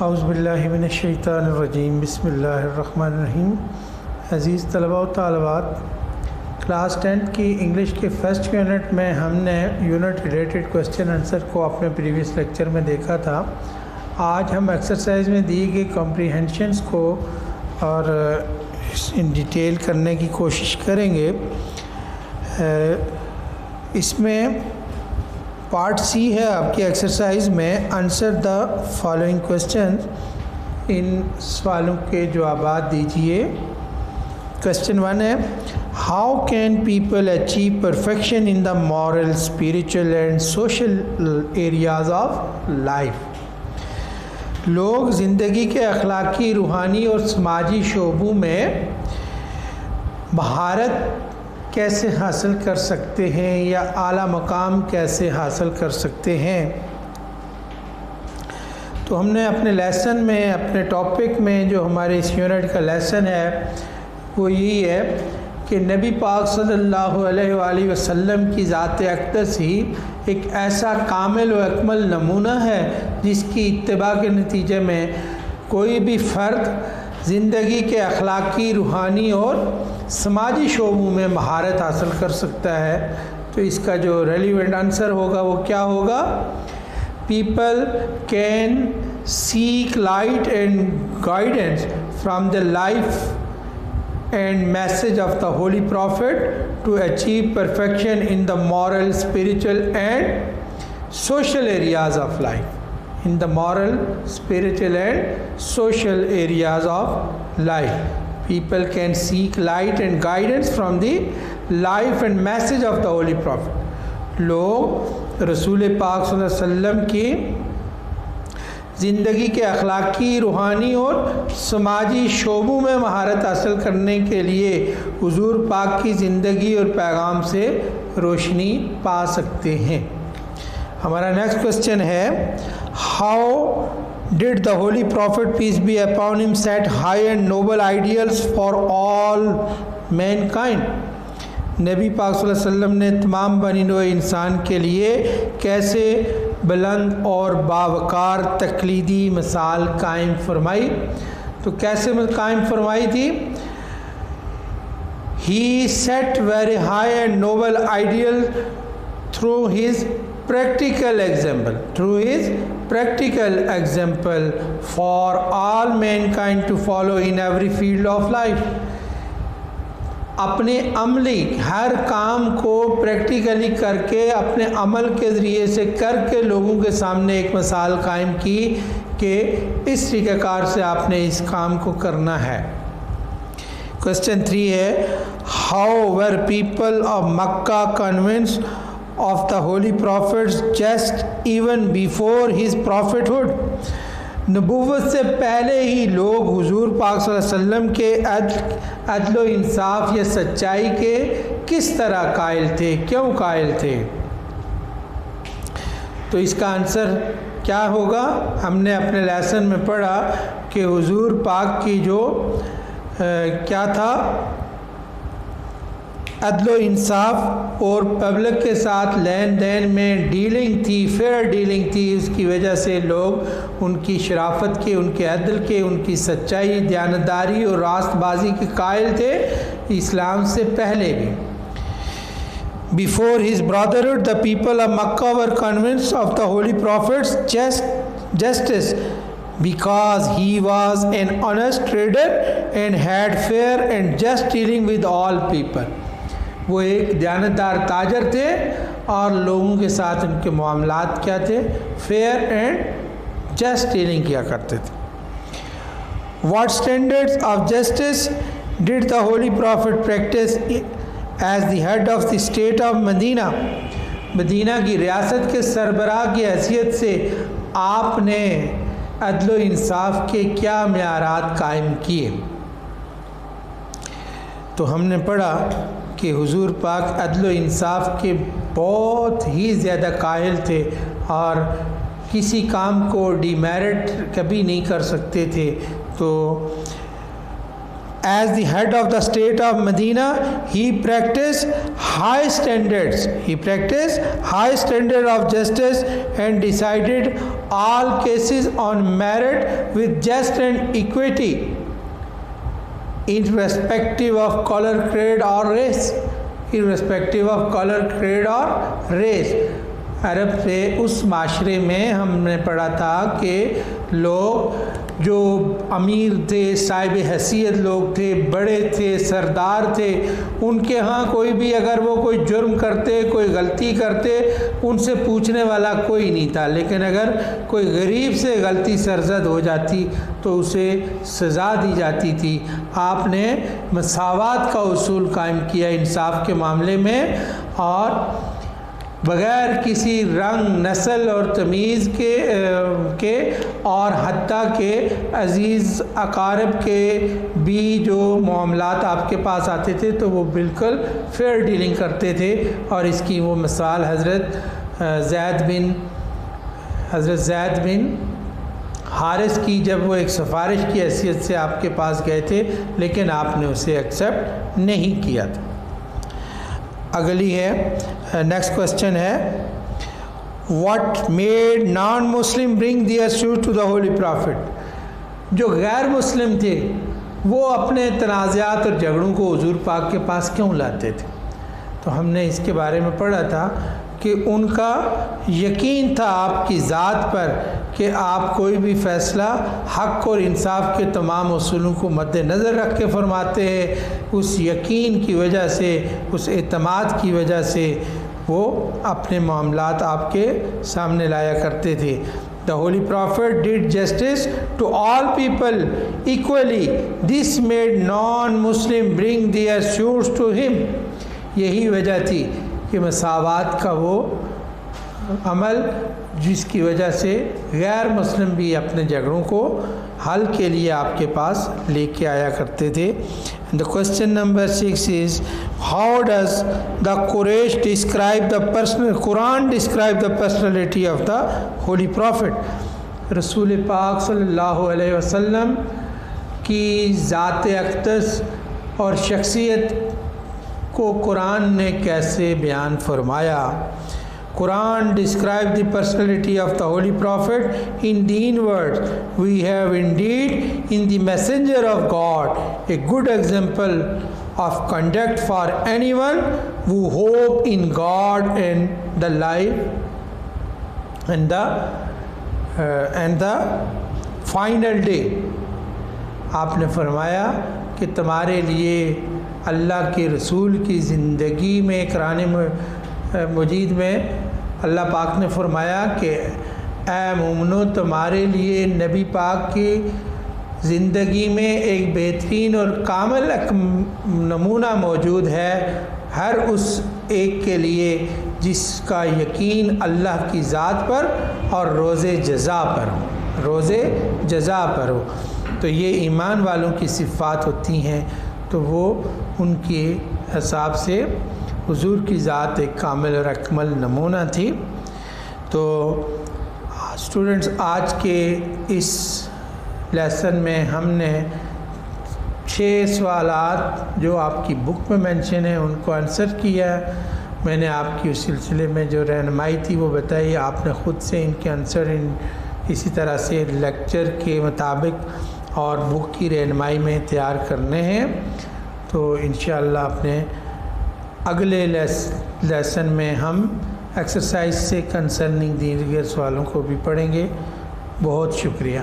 اعوذ باللہ من الشیطان الرجیم، بسم اللہ الرحمن الرحیم۔ عزیز طلباء و طالبات، کلاس 10 کی انگلش کے فرسٹ یونٹ میں ہم نے یونٹ ریلیٹڈ کوسچن آنسر کو اپنے پریویس لیکچر میں دیکھا تھا۔ آج ہم ایکسرسائز میں دی گئی کمپریہنشنز کو اور ان ڈیٹیل کرنے کی کوشش کریں گے۔ اس میں پارٹ سی ہے آپ کی ایکسرسائز میں، آنسر دا فالوئنگ کوسچن، ان سوالوں کے جوابات دیجیے۔ کوسچن 1 ہے، how can people achieve perfection in the moral, spiritual and social areas of life? لوگ زندگی کے اخلاقی، روحانی اور سماجی شعبوں میں مہارت کیسے حاصل کر سکتے ہیں یا اعلیٰ مقام کیسے حاصل کر سکتے ہیں؟ تو ہم نے اپنے لیسن میں، اپنے ٹاپک میں، جو ہمارے اس یونٹ کا لیسن ہے وہ یہی ہے کہ نبی پاک صلی اللہ علیہ وآلہ وسلم کی ذات اقدس ہی ایک ایسا کامل و اکمل نمونہ ہے جس کی اتباع کے نتیجے میں کوئی بھی فرد زندگی کے اخلاقی، روحانی اور سماجی شعبوں میں مہارت حاصل کر سکتا ہے۔ تو اس کا جو ریلیونٹ آنسر ہوگا وہ کیا ہوگا؟ People can seek light and guidance from the life and message of the holy prophet to achieve perfection in the moral, spiritual and social areas of life. In the moral, spiritual and social areas of life, people can seek light and guidance from the life and message of the Holy Prophet. لوگ رسول پاک صلی اللہ علیہ وسلم کی زندگی کے اخلاقی، روحانی اور سماجی شعبوں میں مہارت حاصل کرنے کے لیے حضور پاک کی زندگی اور پیغام سے روشنی پا سکتے ہیں۔ ہمارا نیکسٹ کوسچن ہے، how did the holy prophet peace be upon him set high and noble ideals for all mankind? نبی پاک صلی اللہ علیہ وسلم نے تمام بنی نوع انسان کے لیے کیسے بلند اور باوقار تقلیدی مثال قائم فرمائی؟ تو کیسے قائم فرمائی تھی؟ He set very high and noble ideal through his practical example for all mankind to follow in every field of life. اپنے عملی ہر کام کو پریکٹیکلی کر کے، اپنے عمل کے ذریعے سے کر کے لوگوں کے سامنے ایک مثال قائم کی کہ اس طریقہ کار سے آپ نے اس کام کو کرنا ہے۔ کوسچن 3 ہے، how were people of Mecca convinced of the holy prophets just even before his prophethood؟ نبوت سے پہلے ہی لوگ حضور پاک صلی اللہ علیہ وسلم کے عدل و انصاف یا سچائی کے کس طرح قائل تھے، کیوں قائل تھے؟ تو اس کا آنسر کیا ہوگا؟ ہم نے اپنے لیسن میں پڑھا کہ حضور پاک کی جو کیا تھا، عدل و انصاف اور پبلک کے ساتھ لین دین میں ڈیلنگ تھی، فیئر ڈیلنگ تھی۔ اس کی وجہ سے لوگ ان کی شرافت کے، ان کے عدل کے، ان کی سچائی، دیانتداری اور راست بازی کے قائل تھے اسلام سے پہلے بھی۔ Before his brotherhood, the people of Makkah were convinced of the Holy Prophet's justice because he was an honest trader and had fair and just dealing with all people۔ وہ ایک دیانتدار تاجر تھے اور لوگوں کے ساتھ ان کے معاملات کیا تھے؟ فیئر اینڈ جسٹ ڈیلنگ کیا کرتے تھے۔ What standards of justice did the holy prophet practice as the head of the state of Medina? Medina کی ریاست کے سربراہ کی حیثیت سے آپ نے عدل و انصاف کے کیا معیارات قائم کیے؟ تو ہم نے پڑھا کہ حضور پاک عدل و انصاف کے بہت ہی زیادہ قائل تھے اور کسی کام کو ڈی میرٹ کبھی نہیں کر سکتے تھے۔ تو as the head of the state of Medina, he practiced high standards. He practiced high standard of justice and decided all cases on merit with just and equity, irrespective of color, creed or race. Irrespective of color, creed or race. عرب سے اس معاشرے میں ہم نے پڑھا تھا کہ لوگ جو امیر تھے، صاحب حیثیت لوگ تھے، بڑے تھے، سردار تھے، ان کے ہاں کوئی بھی اگر وہ کوئی جرم کرتے، کوئی غلطی کرتے، ان سے پوچھنے والا کوئی نہیں تھا. لیکن اگر کوئی غریب سے غلطی سرزد ہو جاتی تو اسے سزا دی جاتی تھی. آپ نے مساوات کا اصول قائم کیا انصاف کے معاملے میں، اور بغیر کسی رنگ، نسل اور تمیز کے اور حتیٰ کہ عزیز اقارب کے بھی جو معاملات آپ کے پاس آتے تھے تو وہ بالکل فیئر ڈیلنگ کرتے تھے. اور اس کی وہ مثال حضرت زید بن حارث کی، جب وہ ایک سفارش کی حیثیت سے آپ کے پاس گئے تھے لیکن آپ نے اسے ایکسیپٹ نہیں کیا تھا. اگلی ہے، نیکسٹ کوشچن ہے، what made non Muslim bring their suit to the holy prophet. جو غیر مسلم تھے وہ اپنے تنازعات اور جھگڑوں کو حضور پاک کے پاس کیوں لاتے تھے؟ تو ہم نے اس کے بارے میں پڑھا تھا کہ ان کا یقین تھا آپ کی ذات پر کہ آپ کوئی بھی فیصلہ حق اور انصاف کے تمام اصولوں کو مد نظر رکھ کے فرماتے ہیں. اس یقین کی وجہ سے، اس اعتماد کی وجہ سے وہ اپنے معاملات آپ کے سامنے لایا کرتے تھے. The Holy Prophet did justice to all people equally. This made non-Muslim bring their suits to him. یہی وجہ تھی کہ مساوات کا وہ عمل جس کی وجہ سے غیر مسلم بھی اپنے جھگڑوں کو حل کے لیے آپ کے پاس لے کے آیا کرتے تھے. The question number 6 is, how does the Quraysh describe the Quran describe the personality of the Holy Prophet? رسول پاک صلی اللہ علیہ وسلم کی ذات اقدس اور شخصیت کو قرآن نے کیسے بیان فرمایا؟ Quran describes the personality of the Holy Prophet in these words: we have indeed in the messenger of God a good example of conduct for anyone who hope in God and the life and the final day. آپ نے فرمایا کہ تمہارے لیے اللہ کے رسول کی زندگی میں، قرآن مجید میں اللہ پاک نے فرمایا کہ اے مومنو، تمہارے لیے نبی پاک کی زندگی میں ایک بہترین اور کامل نمونہ موجود ہے، ہر اس ایک کے لیے جس کا یقین اللہ کی ذات پر اور روز جزا پر ہو. تو یہ ایمان والوں کی صفات ہوتی ہیں، تو وہ ان کے حساب سے حضور کی ذات ایک کامل اور اکمل نمونہ تھی. تو اسٹوڈنٹس، آج کے اس لیسن میں ہم نے 6 سوالات جو آپ کی بک میں مینشن ہیں ان کو آنسر کیا. میں نے آپ کی اس سلسلے میں جو رہنمائی تھی وہ بتائی. آپ نے خود سے ان کے آنسر اسی طرح سے لیکچر کے مطابق اور بک کی رہنمائی میں تیار کرنے ہیں. تو انشاءاللہ اپنے اگلے لیسن میں ہم ایکسرسائز سے کنسرننگ دیگر سوالوں کو بھی پڑھیں گے. بہت شکریہ.